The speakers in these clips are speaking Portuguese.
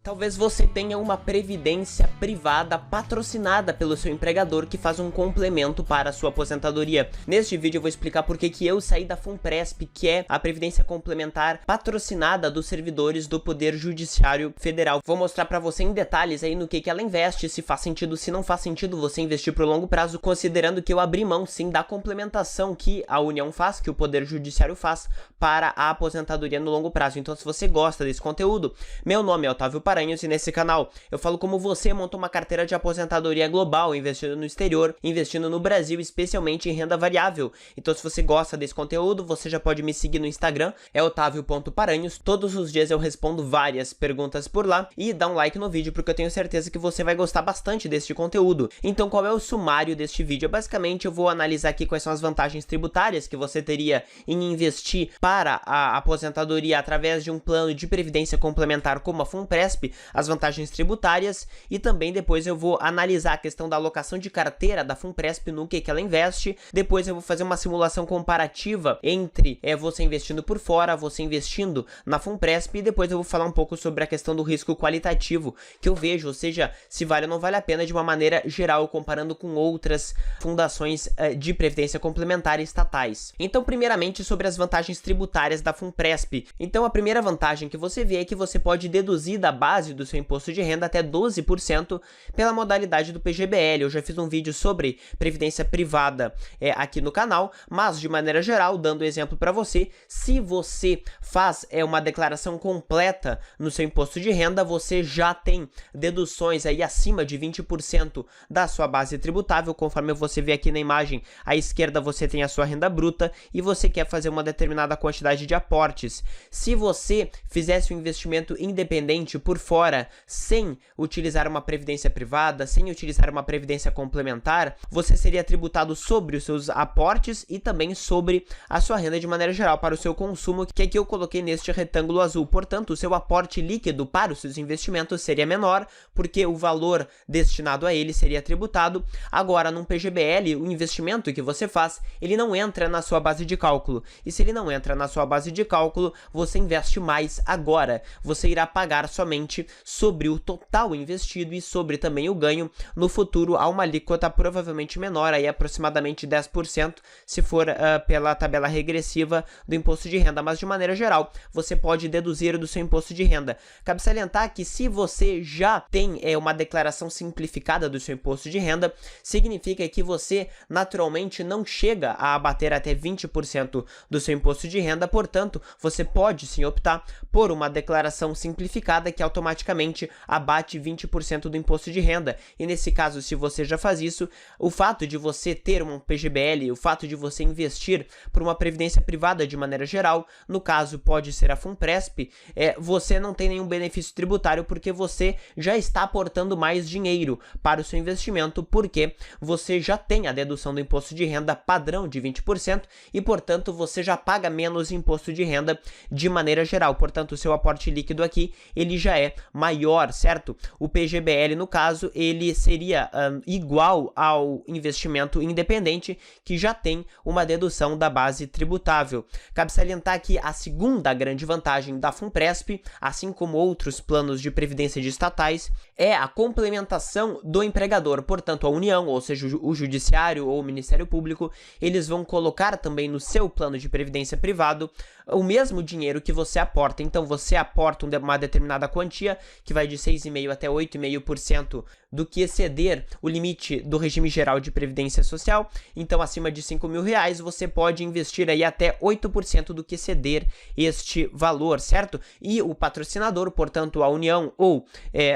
Talvez você tenha uma previdência privada patrocinada pelo seu empregador que faz um complemento para a sua aposentadoria. Neste vídeo eu vou explicar por que eu saí da FUNPRESP, que é a previdência complementar patrocinada dos servidores do Poder Judiciário Federal. Vou mostrar para você em detalhes aí no que ela investe, se faz sentido, se não faz sentido você investir para o longo prazo, considerando que eu abri mão sim da complementação que a União faz, que o Poder Judiciário faz para a aposentadoria no longo prazo. Então, se você gosta desse conteúdo, meu nome é Otávio Paranhos e nesse canal eu falo como você monta uma carteira de aposentadoria global, investindo no exterior, investindo no Brasil, especialmente em renda variável. Então, se você gosta desse conteúdo, você já pode me seguir no Instagram, é otavio.paranhos. Todos os dias eu respondo várias perguntas por lá e dá um like no vídeo, porque eu tenho certeza que você vai gostar bastante deste conteúdo. Então, qual é o sumário deste vídeo? Basicamente, eu vou analisar aqui quais são as vantagens tributárias que você teria em investir para a aposentadoria através de um plano de previdência complementar como a FUNPRESP, as vantagens tributárias, e também depois eu vou analisar a questão da alocação de carteira da FUNPRESP, no que ela investe. Depois eu vou fazer uma simulação comparativa entre você investindo por fora, você investindo na FUNPRESP, e depois eu vou falar um pouco sobre a questão do risco qualitativo que eu vejo, ou seja, se vale ou não vale a pena de uma maneira geral, comparando com outras fundações de previdência complementar estatais. Então, primeiramente, sobre as vantagens tributárias da FUNPRESP. Então, a primeira vantagem que você vê é que você pode deduzir da base do seu imposto de renda até 12% pela modalidade do PGBL. Eu já fiz um vídeo sobre previdência privada aqui no canal, mas de maneira geral, dando exemplo para você, se você faz uma declaração completa no seu imposto de renda, você já tem deduções aí acima de 20% da sua base tributável. Conforme você vê aqui na imagem, à esquerda você tem a sua renda bruta e você quer fazer uma determinada quantidade de aportes. Se você fizesse um investimento independente por fora, sem utilizar uma previdência privada, sem utilizar uma previdência complementar, você seria tributado sobre os seus aportes e também sobre a sua renda de maneira geral para o seu consumo, que aqui eu coloquei neste retângulo azul. Portanto, o seu aporte líquido para os seus investimentos seria menor, porque o valor destinado a ele seria tributado. Agora, num PGBL, o investimento que você faz, ele não entra na sua base de cálculo. E se ele não entra na sua base de cálculo, você investe mais agora. Você irá pagar somente sobre o total investido e sobre também o ganho no futuro a uma alíquota provavelmente menor, aí aproximadamente 10%, se for pela tabela regressiva do imposto de renda, mas de maneira geral, você pode deduzir do seu imposto de renda. Cabe salientar que se você já tem uma declaração simplificada do seu imposto de renda, significa que você naturalmente não chega a abater até 20% do seu imposto de renda, portanto, você pode sim optar por uma declaração simplificada que automaticamente abate 20% do imposto de renda. E nesse caso, se você já faz isso, o fato de você ter um PGBL, o fato de você investir por uma previdência privada de maneira geral, no caso pode ser a FUNPRESP, você não tem nenhum benefício tributário, porque você já está aportando mais dinheiro para o seu investimento, porque você já tem a dedução do imposto de renda padrão de 20% e, portanto, você já paga menos imposto de renda de maneira geral. Portanto, o seu aporte líquido aqui, ele já é maior, certo? O PGBL, no caso, ele seria igual ao investimento independente, que já tem uma dedução da base tributável. Cabe salientar que a segunda grande vantagem da FUNPRESP, assim como outros planos de previdência de estatais, é a complementação do empregador. Portanto, a União, ou seja, o Judiciário ou o Ministério Público, eles vão colocar também no seu plano de previdência privado o mesmo dinheiro que você aporta. Então, você aporta uma determinada quantia, que vai de 6,5% até 8,5% do que exceder o limite do regime geral de previdência social. Então, acima de R$5.000, você pode investir aí até 8% do que exceder este valor, certo? E o patrocinador, portanto, a União ou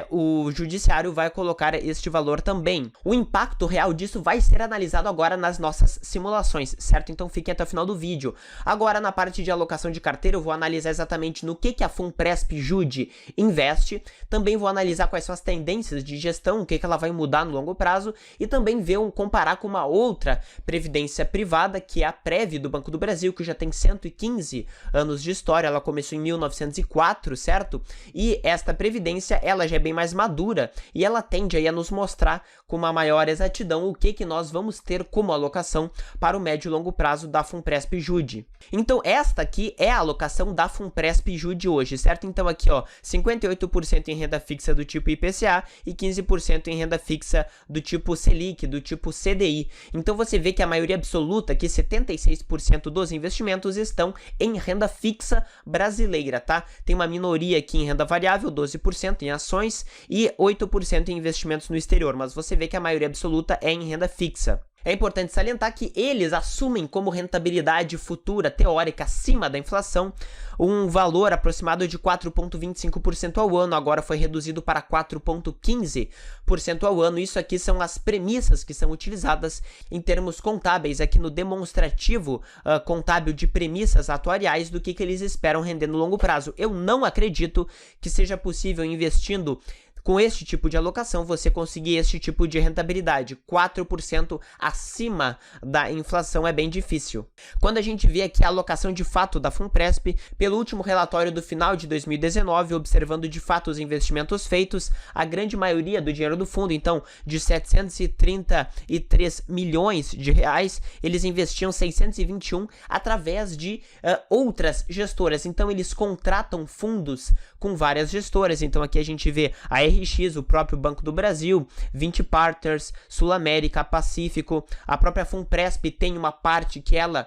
o Judiciário, vai colocar este valor também. O impacto real disso vai ser analisado agora nas nossas simulações, certo? Então, fiquem até o final do vídeo. Agora, na parte de alocação de carteira, eu vou analisar exatamente no que a FUNPRESP Jude investe. Também vou analisar quais são as tendências de gestão, o que ela vai mudar no longo prazo, e também comparar com uma outra previdência privada, que é a Prev do Banco do Brasil, que já tem 115 anos de história. Ela começou em 1904, certo? E esta previdência, ela já é bem mais madura e ela tende aí a nos mostrar com uma maior exatidão o que nós vamos ter como alocação para o médio e longo prazo da FUNPRESP Jude. Então, esta aqui aqui é a alocação da Funpresp Ju de hoje, certo? Então aqui, ó, 58% em renda fixa do tipo IPCA e 15% em renda fixa do tipo Selic, do tipo CDI. Então você vê que a maioria absoluta, que 76% dos investimentos estão em renda fixa brasileira, tá? Tem uma minoria aqui em renda variável, 12% em ações e 8% em investimentos no exterior, mas você vê que a maioria absoluta é em renda fixa. É importante salientar que eles assumem como rentabilidade futura teórica acima da inflação um valor aproximado de 4,25% ao ano, agora foi reduzido para 4,15% ao ano. Isso aqui são as premissas que são utilizadas em termos contábeis, aqui no demonstrativo contábil de premissas atuariais do que eles esperam render no longo prazo. Eu não acredito que seja possível, investindo com este tipo de alocação, você conseguir este tipo de rentabilidade. 4% acima da inflação é bem difícil. Quando a gente vê aqui a alocação de fato da Funpresp, pelo último relatório do final de 2019, observando de fato os investimentos feitos, a grande maioria do dinheiro do fundo, então de 733 milhões de reais, eles investiam 621 através de outras gestoras. Então eles contratam fundos com várias gestoras. Então aqui a gente vê a RX, o próprio Banco do Brasil, 20 Partners, Sul América, Pacífico, a própria Funpresp tem uma parte que ela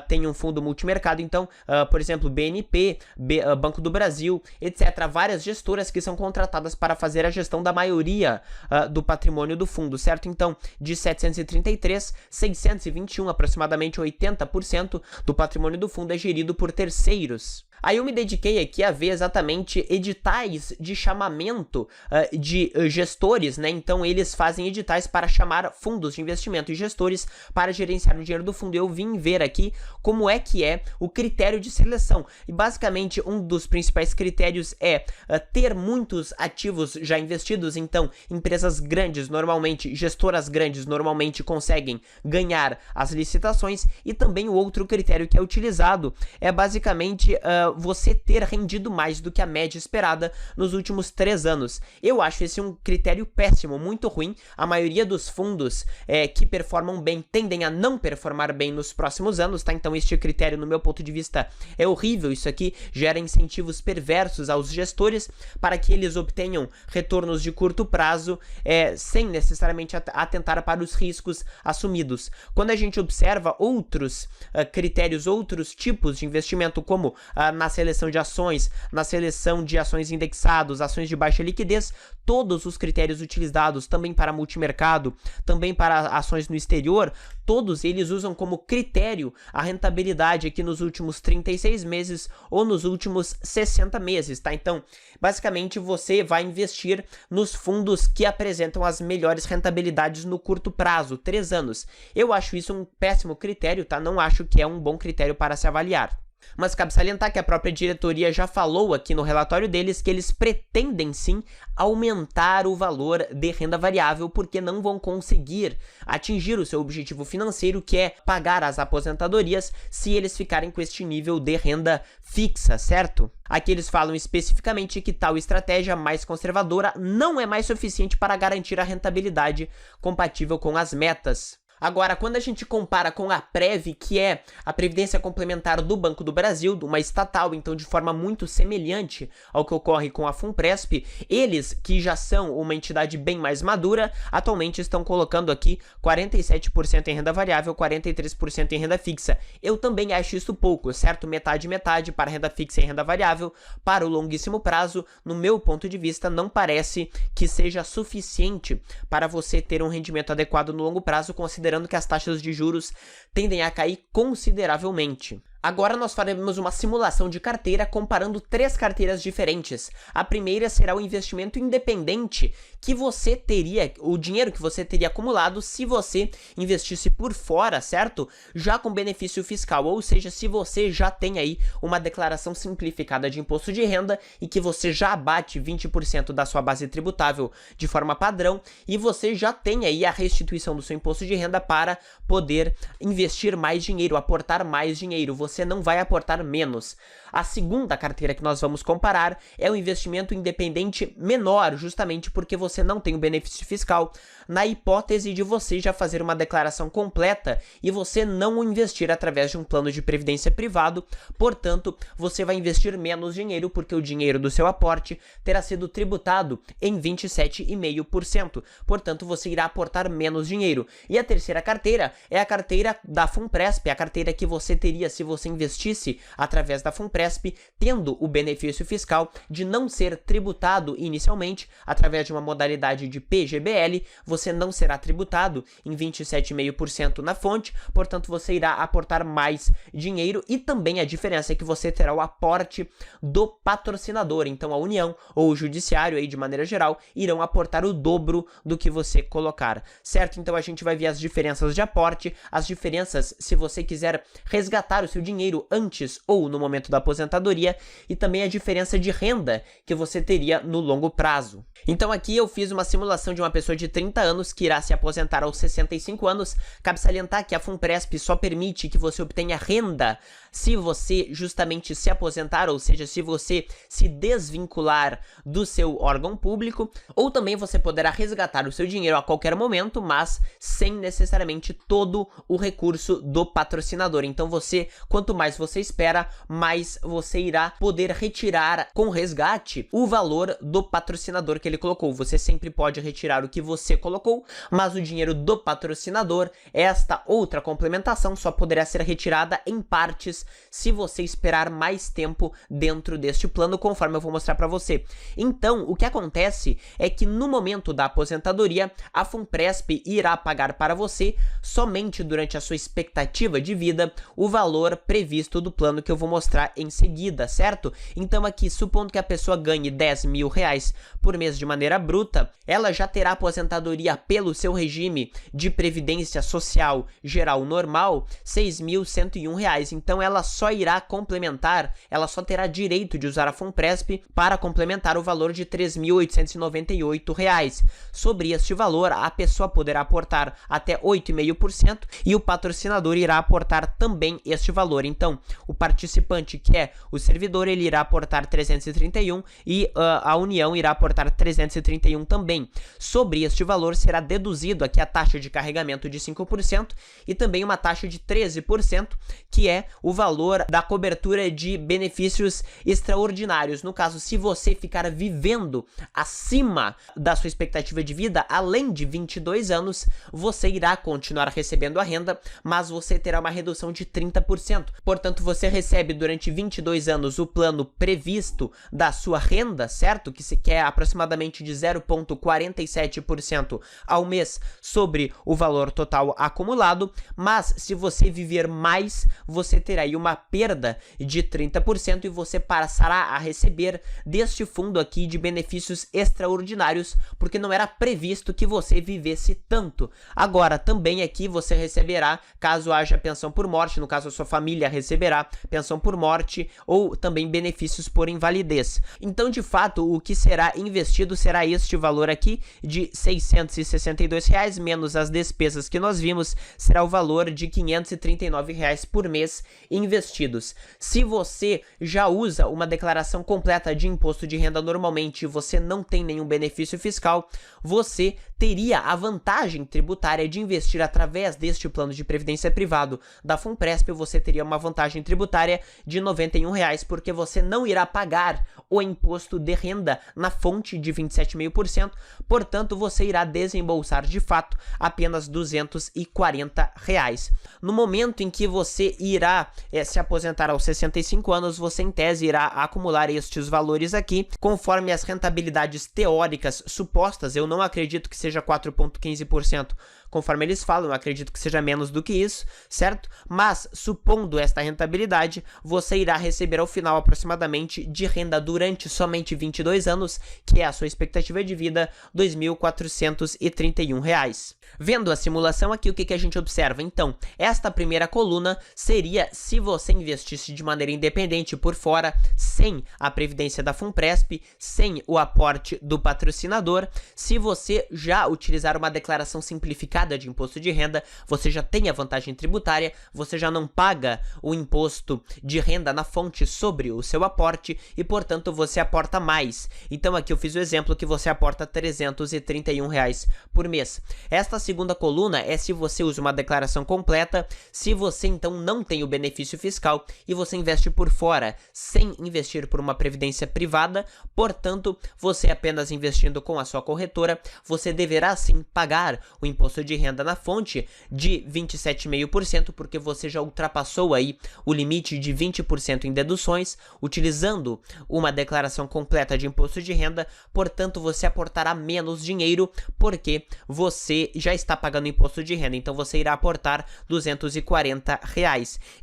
tem um fundo multimercado, então, por exemplo, BNP, Banco do Brasil, etc. Várias gestoras que são contratadas para fazer a gestão da maioria do patrimônio do fundo, certo? Então, de 733, 621, aproximadamente 80% do patrimônio do fundo é gerido por terceiros. Aí eu me dediquei aqui a ver exatamente editais de chamamento de gestores, né? Então eles fazem editais para chamar fundos de investimento e gestores para gerenciar o dinheiro do fundo. Eu vim ver aqui como é que é o critério de seleção. E basicamente um dos principais critérios é ter muitos ativos já investidos. Então empresas grandes, normalmente, gestoras grandes, normalmente conseguem ganhar as licitações. E também o outro critério que é utilizado é basicamente você ter rendido mais do que a média esperada nos últimos 3 anos. Eu acho esse um critério péssimo, muito ruim. A maioria dos fundos que performam bem tendem a não performar bem nos próximos anos, tá? Então este critério, no meu ponto de vista, é horrível. Isso aqui gera incentivos perversos aos gestores para que eles obtenham retornos de curto prazo sem necessariamente atentar para os riscos assumidos. Quando a gente observa outros critérios, outros tipos de investimento, como na seleção de ações, na seleção de ações indexados, ações de baixa liquidez, todos os critérios utilizados também para multimercado, também para ações no exterior, todos eles usam como critério a rentabilidade aqui nos últimos 36 meses ou nos últimos 60 meses, tá? Então, basicamente, você vai investir nos fundos que apresentam as melhores rentabilidades no curto prazo, 3 anos. Eu acho isso um péssimo critério, tá? Não acho que é um bom critério para se avaliar. Mas cabe salientar que a própria diretoria já falou aqui no relatório deles que eles pretendem sim aumentar o valor de renda variável, porque não vão conseguir atingir o seu objetivo financeiro, que é pagar as aposentadorias, se eles ficarem com este nível de renda fixa, certo? Aqui eles falam especificamente que tal estratégia mais conservadora não é mais suficiente para garantir a rentabilidade compatível com as metas. Agora, quando a gente compara com a Prev, que é a Previdência Complementar do Banco do Brasil, uma estatal, então de forma muito semelhante ao que ocorre com a Funpresp, eles, que já são uma entidade bem mais madura, atualmente estão colocando aqui 47% em renda variável, 43% em renda fixa. Eu também acho isso pouco, certo? Metade para renda fixa e renda variável. Para o longuíssimo prazo, no meu ponto de vista, não parece que seja suficiente para você ter um rendimento adequado no longo prazo, considerando que as taxas de juros tendem a cair consideravelmente. Agora nós faremos uma simulação de carteira comparando 3 carteiras diferentes. A primeira será o investimento independente que você teria, o dinheiro que você teria acumulado se você investisse por fora, certo? Já com benefício fiscal, ou seja, se você já tem aí uma declaração simplificada de imposto de renda e que você já abate 20% da sua base tributável de forma padrão e você já tem aí a restituição do seu imposto de renda para poder investir mais dinheiro, aportar mais dinheiro. você não vai aportar menos. A segunda carteira que nós vamos comparar é o investimento independente menor, justamente porque você não tem o benefício fiscal, na hipótese de você já fazer uma declaração completa e você não investir através de um plano de previdência privado. Portanto, você vai investir menos dinheiro porque o dinheiro do seu aporte terá sido tributado em 27,5%. Portanto, você irá aportar menos dinheiro. E a terceira carteira é a carteira da FUNPRESP, a carteira que você teria se você investisse através da FUNPRESP, tendo o benefício fiscal de não ser tributado inicialmente através de uma modalidade de PGBL. Você não será tributado em 27,5% na fonte, portanto você irá aportar mais dinheiro, e também a diferença é que você terá o aporte do patrocinador. Então a União ou o Judiciário, aí de maneira geral, irão aportar o dobro do que você colocar, certo? Então a gente vai ver as diferenças de aporte, as diferenças se você quiser resgatar o seu dinheiro antes ou no momento da aposentadoria, e também a diferença de renda que você teria no longo prazo. Então aqui eu fiz uma simulação de uma pessoa de 30 anos que irá se aposentar aos 65 anos. Cabe salientar que a FUNPRESP só permite que você obtenha renda se você justamente se aposentar, ou seja, se você se desvincular do seu órgão público, ou também você poderá resgatar o seu dinheiro a qualquer momento, mas sem necessariamente todo o recurso do patrocinador. Então quanto mais você espera, mais você irá poder retirar com resgate o valor do patrocinador que ele colocou. Você sempre pode retirar o que você colocou, mas o dinheiro do patrocinador, esta outra complementação, só poderá ser retirada em partes se você esperar mais tempo dentro deste plano, conforme eu vou mostrar para você. Então, o que acontece é que no momento da aposentadoria, a FUNPRESP irá pagar para você, somente durante a sua expectativa de vida, o valor previsto do plano que eu vou mostrar em seguida, certo? Então aqui, supondo que a pessoa ganhe 10 mil reais por mês de maneira bruta, ela já terá aposentadoria pelo seu regime de previdência social geral normal, R$ 6.101. Então ela só irá complementar, ela só terá direito de usar a FUNPRESP para complementar o valor de R$ 3.898. Sobre este valor, a pessoa poderá aportar até 8,5% e o patrocinador irá aportar também este valor. Então, o participante, que é o servidor, ele irá aportar 331 e a União irá aportar 331 também. Sobre este valor será deduzido aqui a taxa de carregamento de 5% e também uma taxa de 13%, que é o valor da cobertura de benefícios extraordinários. No caso, se você ficar vivendo acima da sua expectativa de vida, além de 22 anos, você irá continuar recebendo a renda, mas você terá uma redução de 30%. Portanto, você recebe durante 22 anos o plano previsto da sua renda, certo? Que é aproximadamente de 0,47% ao mês sobre o valor total acumulado, mas se você viver mais, você terá aí uma perda de 30% e você passará a receber deste fundo aqui de benefícios extraordinários, porque não era previsto que você vivesse tanto. Agora, também aqui você receberá, caso haja pensão por morte, no caso a sua família receberá pensão por morte ou também benefícios por invalidez. Então, de fato, o que será investido será este valor aqui de R$ 662 menos as despesas que nós vimos, será o valor de R$ 539 por mês investidos. Se você já usa uma declaração completa de imposto de renda normalmente e você não tem nenhum benefício fiscal, você teria a vantagem tributária de investir através deste plano de previdência privado da FUNPRESP. Você teria uma vantagem tributária de R$ 91, porque você não irá pagar o imposto de renda na fonte de 27,5%, portanto você irá desembolsar de fato apenas R$ 240. No momento em que você irá se aposentar aos 65 anos, você em tese irá acumular estes valores aqui, conforme as rentabilidades teóricas supostas. Eu não acredito que seja 4,15%, conforme eles falam, eu acredito que seja menos do que isso, certo? Mas, supondo esta rentabilidade, você irá receber ao final aproximadamente de renda durante somente 22 anos, que é a sua expectativa de vida, R$ 2.431. Vendo a simulação aqui, o que a gente observa? Então, esta primeira coluna seria se você investisse de maneira independente por fora, sem a previdência da FUNPRESP, sem o aporte do patrocinador. Se você já utilizar uma declaração simplificada simplificada de imposto de renda, você já tem a vantagem tributária, você já não paga o imposto de renda na fonte sobre o seu aporte e, portanto, você aporta mais. Então aqui eu fiz o exemplo que você aporta R$ 331 por mês. Esta segunda coluna é se você usa uma declaração completa, se você então não tem o benefício fiscal e você investe por fora, sem investir por uma previdência privada, portanto, você apenas investindo com a sua corretora, você deverá sim pagar o imposto de renda na fonte de 27,5%, porque você já ultrapassou aí o limite de 20% em deduções, utilizando uma declaração completa de imposto de renda, portanto, você aportará menos dinheiro, porque você já está pagando imposto de renda, então você irá aportar R$ 240.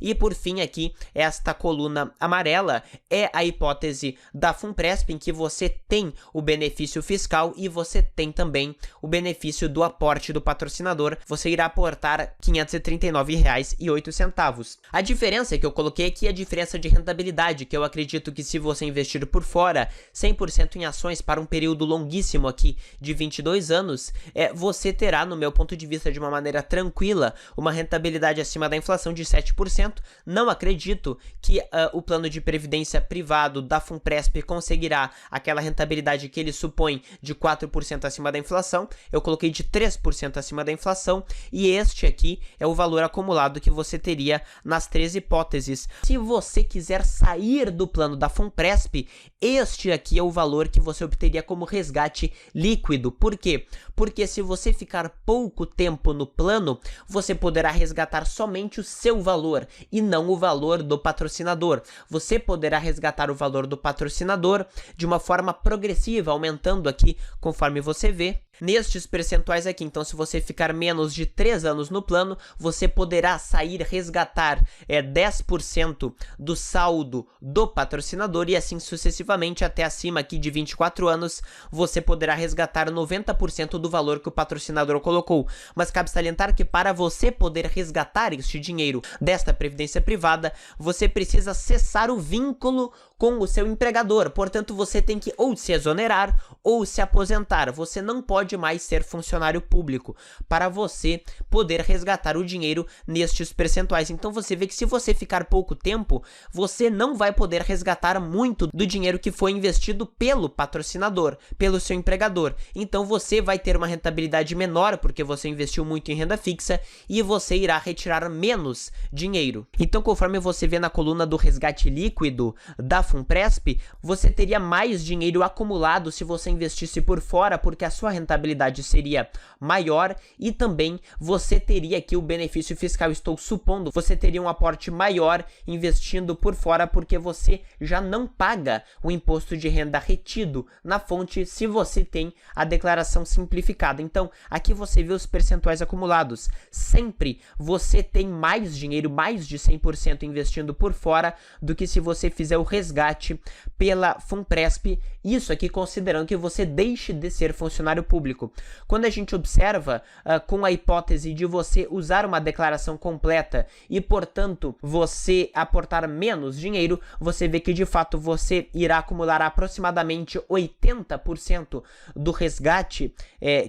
E por fim aqui, esta coluna amarela é a hipótese da FUNPRESP, em que você tem o benefício fiscal e você tem também o benefício do aporte do patrocinador, você irá aportar R$ 539,08. A diferença que eu coloquei aqui é a diferença de rentabilidade, que eu acredito que se você investir por fora 100% em ações para um período longuíssimo aqui de 22 anos, você terá, no meu ponto de vista, de uma maneira tranquila, uma rentabilidade acima da inflação de 7%. Não acredito que o plano de previdência privado da FUNPRESP conseguirá aquela rentabilidade que ele supõe de 4% acima da inflação. Eu coloquei de 3% acima da inflação e este aqui é o valor acumulado que você teria nas 3 hipóteses. Se você quiser sair do plano da FUNPRESP, este aqui é o valor que você obteria como resgate líquido. Por quê? Porque se você ficar pouco tempo no plano, você poderá resgatar somente o seu valor e não o valor do patrocinador. Você poderá resgatar o valor do patrocinador de uma forma progressiva, aumentando aqui conforme você vê nestes percentuais aqui. Então, se você ficar menos de 3 anos no plano, você poderá sair, resgatar 10% do saldo do patrocinador e assim sucessivamente até acima aqui de 24 anos, você poderá resgatar 90% do valor que o patrocinador colocou. Mas cabe salientar que para você poder resgatar este dinheiro desta previdência privada, você precisa cessar o vínculo com o seu empregador. Portanto, você tem que ou se exonerar ou se aposentar. Você não pode mais ser funcionário público para você poder resgatar o dinheiro nestes percentuais. Então você vê que se você ficar pouco tempo, você não vai poder resgatar muito do dinheiro que foi investido pelo patrocinador, pelo seu empregador. Então você vai ter uma rentabilidade menor porque você investiu muito em renda fixa e você irá retirar menos dinheiro. Então, conforme você vê na coluna do resgate líquido da FUNPRESP, você teria mais dinheiro acumulado se você investisse por fora, porque a sua rentabilidade seria maior e também você teria aqui o benefício fiscal. Estou supondo, você teria um aporte maior investindo por fora, porque você já não paga o imposto de renda retido na fonte se você tem a declaração simplificada. Então, aqui você vê os percentuais acumulados. Sempre você tem mais dinheiro, mais de 100% investindo por fora do que se você fizer o resgate pela FUNPRESP, isso aqui considerando que você deixe de ser funcionário público. Quando a gente observa com a hipótese de você usar uma declaração completa e, portanto, você aportar menos dinheiro, você vê que de fato você irá acumular aproximadamente 80% do resgate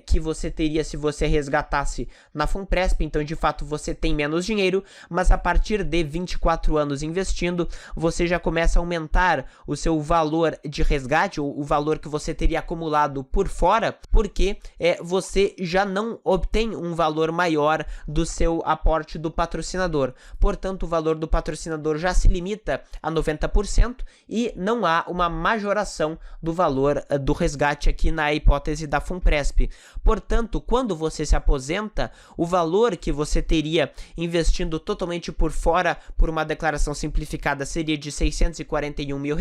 que você teria se você resgatasse na FUNPRESP. Então, de fato, você tem menos dinheiro, mas a partir de 24 anos investindo, você já começa a aumentar o seu valor de resgate, ou o valor que você teria acumulado por fora, porque você já não obtém um valor maior do seu aporte do patrocinador. Portanto, o valor do patrocinador já se limita a 90% e não há uma majoração do valor do resgate aqui na hipótese da FUNPRESP. Portanto, quando você se aposenta, o valor que você teria investindo totalmente por fora por uma declaração simplificada seria de R$ 641 mil,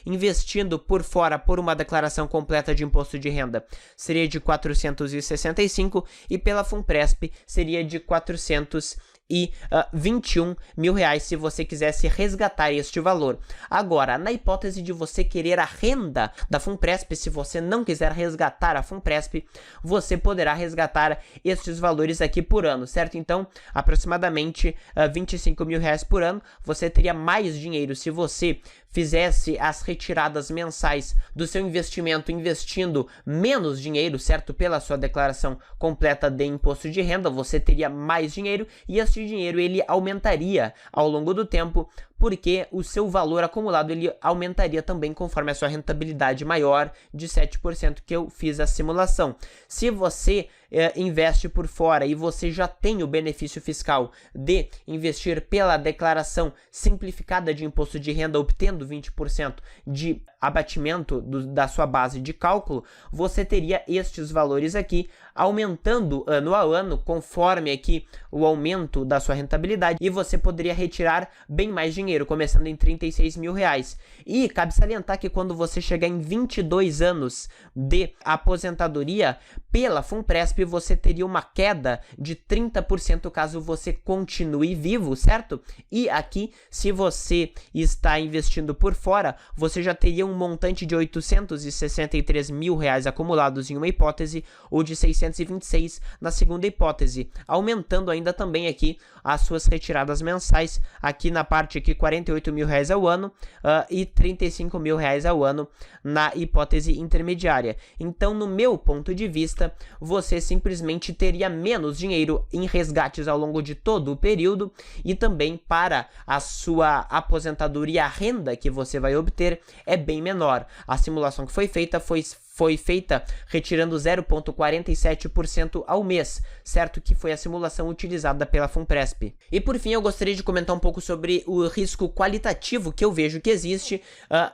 investindo por fora por uma declaração completa de imposto de renda seria de 465 e pela FUNPRESP seria de 421 mil reais se você quisesse resgatar este valor. Agora, na hipótese de você querer a renda da FUNPRESP, se você não quiser resgatar a FUNPRESP, você poderá resgatar estes valores aqui por ano, certo? Então, aproximadamente 25 mil reais por ano, você teria mais dinheiro se você fizesse as retiradas mensais do seu investimento investindo menos dinheiro, certo? Pela sua declaração completa de imposto de renda, você teria mais dinheiro e esse dinheiro ele aumentaria ao longo do tempo, porque o seu valor acumulado ele aumentaria também conforme a sua rentabilidade maior de 7% que eu fiz a simulação. Se você investe por fora e você já tem o benefício fiscal de investir pela declaração simplificada de imposto de renda, obtendo 20% de abatimento da sua base de cálculo, você teria estes valores aqui aumentando ano a ano conforme aqui o aumento da sua rentabilidade e você poderia retirar bem mais dinheiro, começando em 36 mil reais. E cabe salientar que quando você chegar em 22 anos de aposentadoria, pela Funpresp você teria uma queda de 30% caso você continue vivo, certo? E aqui, se você está investindo por fora, você já teria um montante de 863 mil reais acumulados em uma hipótese ou de 626 na segunda hipótese, aumentando ainda também aqui as suas retiradas mensais, aqui na parte aqui 48 mil reais ao ano e 35 mil reais ao ano na hipótese intermediária. Então, no meu ponto de vista, você simplesmente teria menos dinheiro em resgates ao longo de todo o período e também para a sua aposentadoria, a renda que você vai obter é bem menor. A simulação que foi feita foi feita retirando 0,47% ao mês, certo? Que foi a simulação utilizada pela Funpresp. E por fim, eu gostaria de comentar um pouco sobre o risco qualitativo que eu vejo que existe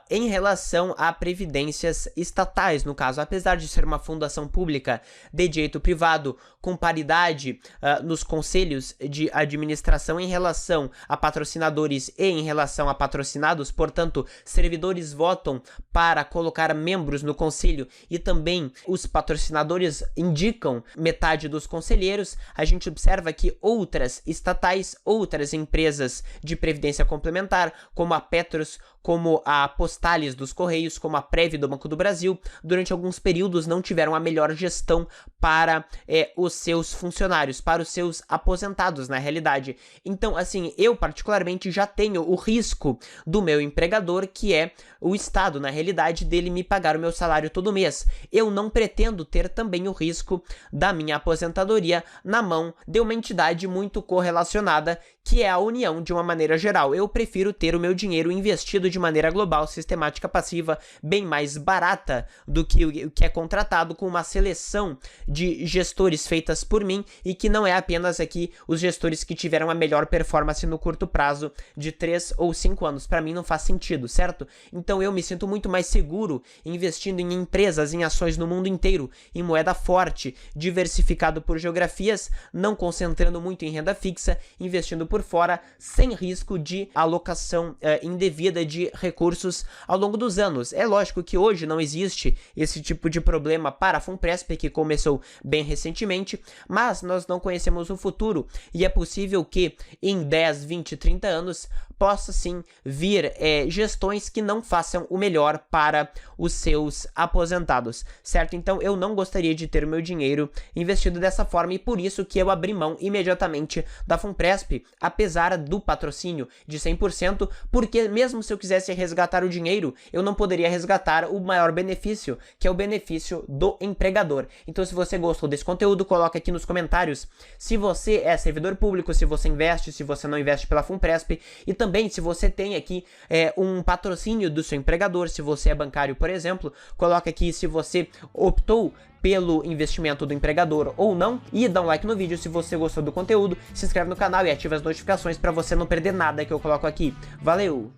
em relação a previdências estatais, no caso. Apesar de ser uma fundação pública de direito privado, com paridade nos conselhos de administração em relação a patrocinadores e em relação a patrocinados, portanto, servidores votam para colocar membros no conselho e também os patrocinadores indicam metade dos conselheiros, a gente observa que outras estatais, outras empresas de previdência complementar, como a Petros, como a Postales dos Correios, como a Prev do Banco do Brasil, durante alguns períodos não tiveram a melhor gestão para os seus funcionários, para os seus aposentados, na realidade. Então, assim, eu particularmente já tenho o risco do meu empregador, que é o Estado, na realidade, dele me pagar o meu salário todo mês. Eu não pretendo ter também o risco da minha aposentadoria na mão de uma entidade muito correlacionada, que é a União, de uma maneira geral. Eu prefiro ter o meu dinheiro investido de maneira global, sistemática, passiva, bem mais barata do que o que é contratado, com uma seleção de gestores feitas por mim e que não é apenas aqui os gestores que tiveram a melhor performance no curto prazo de 3 ou 5 anos. Para mim não faz sentido, certo? Então eu me sinto muito mais seguro investindo em empresas, em ações no mundo inteiro, em moeda forte, diversificado por geografias, não concentrando muito em renda fixa, investindo por fora, sem risco de alocação indevida de recursos ao longo dos anos. É lógico que hoje não existe esse tipo de problema para a Funpresp, que começou bem recentemente, mas nós não conhecemos o futuro e é possível que em 10, 20, 30 anos possa sim vir gestões que não façam o melhor para os seus aposentados, certo? Então eu não gostaria de ter o meu dinheiro investido dessa forma e por isso que eu abri mão imediatamente da Funpresp, apesar do patrocínio de 100%, porque mesmo se eu quisesse resgatar o dinheiro, eu não poderia resgatar o maior benefício, que é o benefício do empregador. Então, se você gostou desse conteúdo, coloca aqui nos comentários se você é servidor público, se você investe, se você não investe pela Funpresp, e também se você tem aqui um patrocínio do seu empregador, se você é bancário, por exemplo, coloca aqui se você optou pelo investimento do empregador ou não, e dá um like no vídeo se você gostou do conteúdo, se inscreve no canal e ativa as notificações para você não perder nada que eu coloco aqui. Valeu!